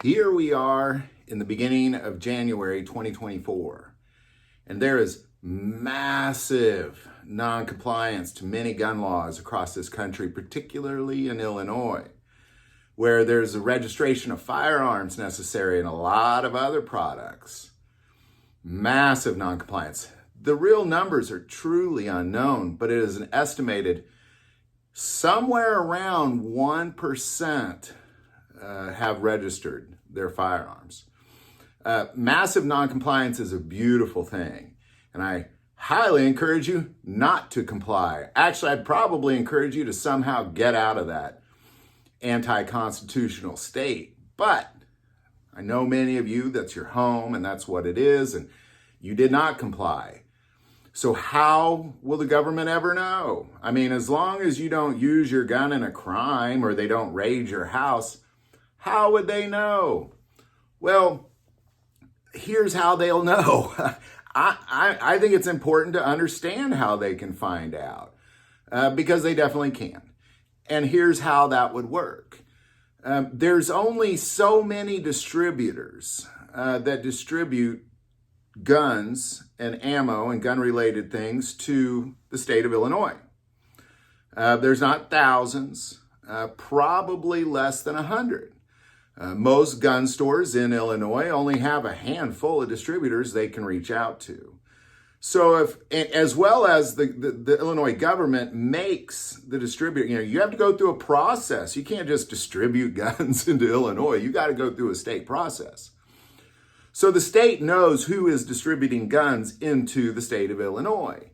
Here we are in the beginning of January 2024, and there is massive non-compliance to many gun laws across this country, particularly in Illinois, where there's a registration of firearms necessary and a lot of other products. Massive non-compliance. The real numbers are truly unknown, but it is an estimated somewhere around 1% have registered their firearms. Massive non-compliance is a beautiful thing, and I highly encourage you not to comply. Actually, I'd probably encourage you to somehow get out of that anti-constitutional state. But I know many of you, that's your home and that's what it is, and you did not comply. So how will the government ever know? I mean, as long as you don't use your gun in a crime or they don't raid your house, how would they know? Well, here's how they'll know. I think it's important to understand how they can find out, because they definitely can. And here's how that would work. There's only so many distributors that distribute guns and ammo and gun-related things to the state of Illinois. There's not thousands, probably less than 100. Most gun stores in Illinois only have a handful of distributors they can reach out to. So if, as well as the Illinois government makes the distributor, you have to go through a process. You can't just distribute guns into Illinois. You got to go through a state process. So the state knows who is distributing guns into the state of Illinois.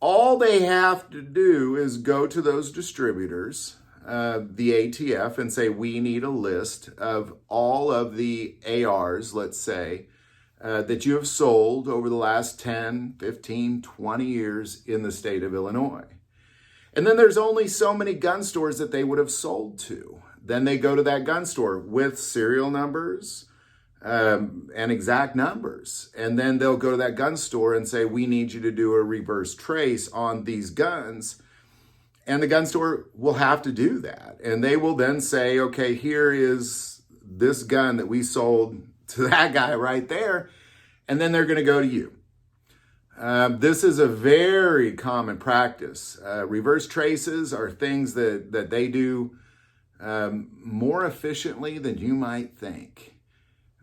All they have to do is go to those distributors, the ATF, and say, we need a list of all of the ARs, let's say, that you have sold over the last 10, 15, 20 years in the state of Illinois. And then there's only so many gun stores that they would have sold to. Then they go to that gun store with serial numbers and exact numbers. And then they'll go to that gun store and say, we need you to do a reverse trace on these guns. And the gun store will have to do that. And they will then say, okay, here is this gun that we sold to that guy right there. And then they're going to go to you. This is a very common practice. Reverse traces are things that they do more efficiently than you might think.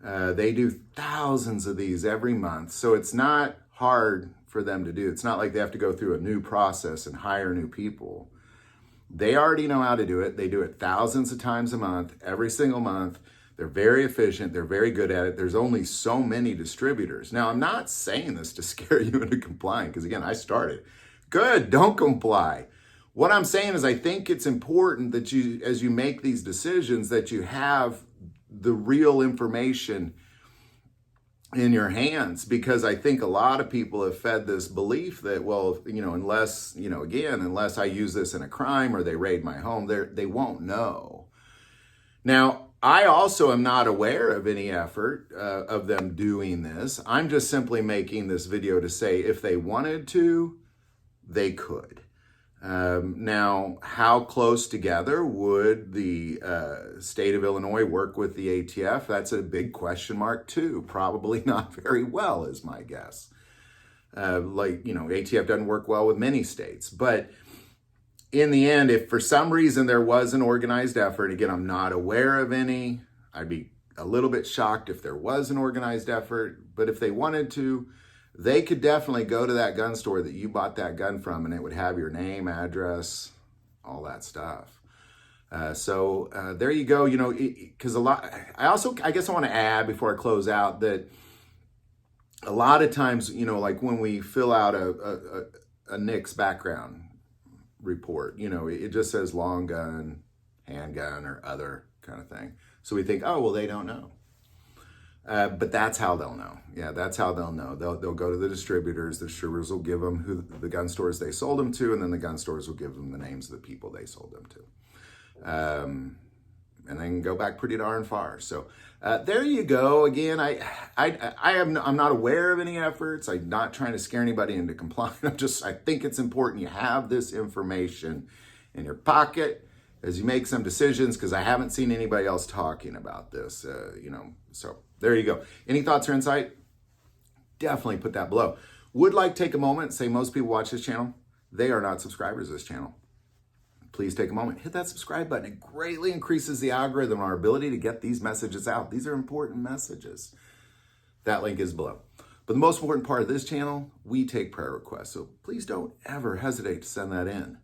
They do thousands of these every month. So it's not hard for them to do. It's not like they have to go through a new process and hire new people. They already know how to do it. They do it thousands of times a month, every single month. They're very efficient. They're very good at it. There's only so many distributors. Now, I'm not saying this to scare you into complying, because again, I started. Good, don't comply. What I'm saying is I think it's important that you, as you make these decisions, that you have the real information in your hands, because I think a lot of people have fed this belief that, well, unless I use this in a crime or they raid my home, they won't know. Now, I also am not aware of any effort of them doing this. I'm just simply making this video to say if they wanted to, they could. Now, how close together would the state of Illinois work with the ATF? That's a big question mark too. Probably not very well is my guess. ATF doesn't work well with many states. But in the end, if for some reason there was an organized effort, again, I'm not aware of any. I'd be a little bit shocked if there was an organized effort. But if they wanted to, they could definitely go to that gun store that you bought that gun from, and it would have your name, address, all that stuff. So there you go. Because I guess I want to add before I close out that a lot of times, like when we fill out a NICS background report, it just says long gun, handgun, or other kind of thing. So we think, oh, well, they don't know. But that's how they'll know. Yeah, that's how they'll know. They'll go to the distributors. The distributors will give them who the gun stores they sold them to, and then the gun stores will give them the names of the people they sold them to. And then go back pretty darn far. So there you go. Again, I'm not aware of any efforts. I'm not trying to scare anybody into complying. I think it's important you have this information in your pocket, as you make some decisions, because I haven't seen anybody else talking about this, so there you go. Any thoughts or insight? Definitely put that below. Would like to take a moment and say most people watch this channel, they are not subscribers to this channel. Please take a moment, hit that subscribe button. It greatly increases the algorithm, our ability to get these messages out. These are important messages. That link is below. But the most important part of this channel, we take prayer requests. So please don't ever hesitate to send that in.